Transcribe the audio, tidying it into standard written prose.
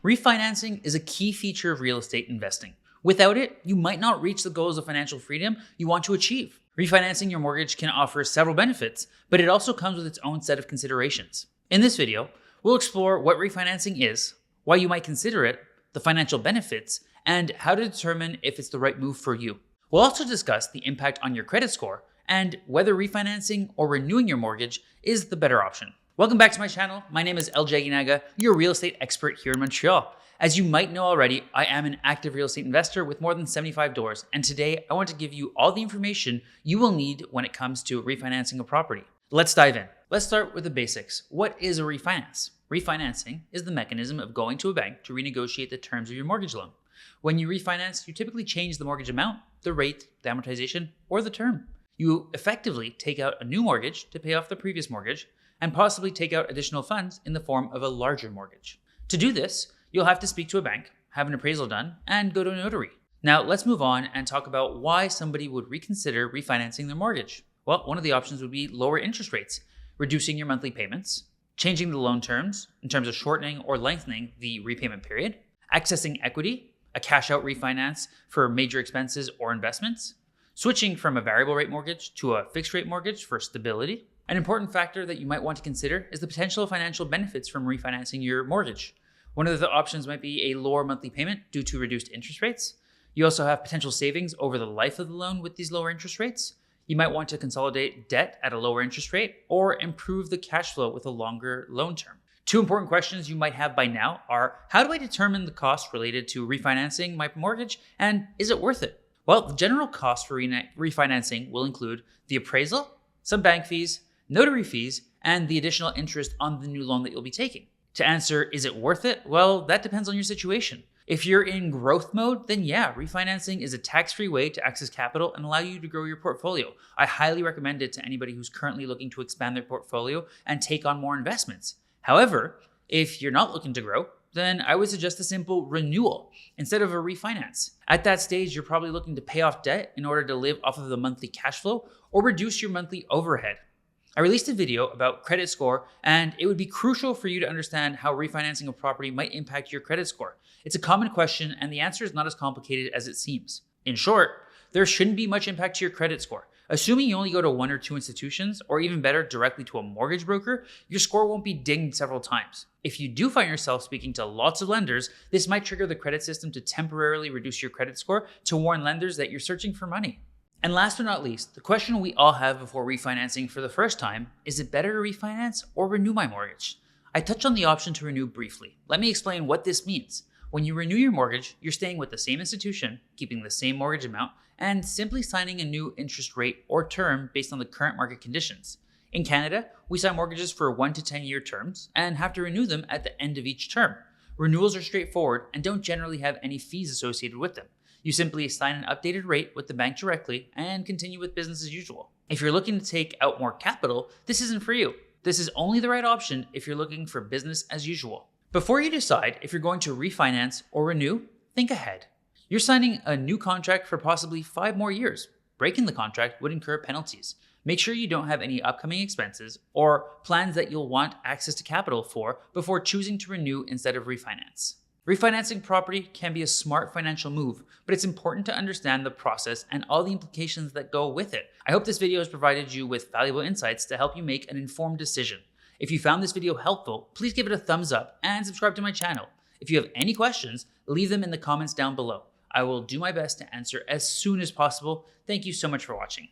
Refinancing is a key feature of real estate investing. Without it, you might not reach the goals of financial freedom you want to achieve. Refinancing your mortgage can offer several benefits, but it also comes with its own set of considerations. In this video, we'll explore what refinancing is, why you might consider it, the financial benefits, and how to determine if it's the right move for you. We'll also discuss the impact on your credit score and whether refinancing or renewing your mortgage is the better option. Welcome back to my channel. My name is Aguinaga, your real estate expert here in Montreal. As you might know already, I am an active real estate investor with more than 75 doors, and today I want to give you all the information you will need when it comes to refinancing a property. Let's dive in. Let's start with the basics. What is a refinance? Refinancing is the mechanism of going to a bank to renegotiate the terms of your mortgage loan. When you refinance, you typically change the mortgage amount, the rate, the amortization, or the term. You effectively take out a new mortgage to pay off the previous mortgage and possibly take out additional funds in the form of a larger mortgage. To do this, you'll have to speak to a bank, have an appraisal done, and go to a notary. Now let's move on and talk about why somebody would reconsider refinancing their mortgage. Well, one of the options would be lower interest rates, reducing your monthly payments, changing the loan terms in terms of shortening or lengthening the repayment period, accessing equity, a cash out refinance for major expenses or investments, switching from a variable rate mortgage to a fixed rate mortgage for stability. An important factor that you might want to consider is the potential financial benefits from refinancing your mortgage. One of the options might be a lower monthly payment due to reduced interest rates. You also have potential savings over the life of the loan with these lower interest rates. You might want to consolidate debt at a lower interest rate or improve the cash flow with a longer loan term. Two important questions you might have by now are, how do I determine the cost related to refinancing my mortgage, and is it worth it? Well, the general cost for refinancing will include the appraisal, some bank fees, notary fees, and the additional interest on the new loan that you'll be taking. To answer, is it worth it? Well, that depends on your situation. If you're in growth mode, then yeah, refinancing is a tax-free way to access capital and allow you to grow your portfolio. I highly recommend it to anybody who's currently looking to expand their portfolio and take on more investments. However, if you're not looking to grow, then I would suggest a simple renewal instead of a refinance. At that stage, you're probably looking to pay off debt in order to live off of the monthly cash flow or reduce your monthly overhead. I released a video about credit score, and it would be crucial for you to understand how refinancing a property might impact your credit score. It's a common question, and the answer is not as complicated as it seems. In short, there shouldn't be much impact to your credit score. Assuming you only go to one or two institutions, or even better, directly to a mortgage broker, your score won't be dinged several times. If you do find yourself speaking to lots of lenders, this might trigger the credit system to temporarily reduce your credit score to warn lenders that you're searching for money. And last but not least, the question we all have before refinancing for the first time, is it better to refinance or renew my mortgage? I touched on the option to renew briefly. Let me explain what this means. When you renew your mortgage, you're staying with the same institution, keeping the same mortgage amount, and simply signing a new interest rate or term based on the current market conditions. In Canada, we sign mortgages for 1 to 10 year terms and have to renew them at the end of each term. Renewals are straightforward and don't generally have any fees associated with them. You simply assign an updated rate with the bank directly and continue with business as usual. If you're looking to take out more capital, this isn't for you. This is only the right option if you're looking for business as usual. Before you decide if you're going to refinance or renew, think ahead. You're signing a new contract for possibly 5 more years. Breaking the contract would incur penalties. Make sure you don't have any upcoming expenses or plans that you'll want access to capital for before choosing to renew instead of refinance. Refinancing property can be a smart financial move, but it's important to understand the process and all the implications that go with it. I hope this video has provided you with valuable insights to help you make an informed decision. If you found this video helpful, please give it a thumbs up and subscribe to my channel. If you have any questions, leave them in the comments down below. I will do my best to answer as soon as possible. Thank you so much for watching.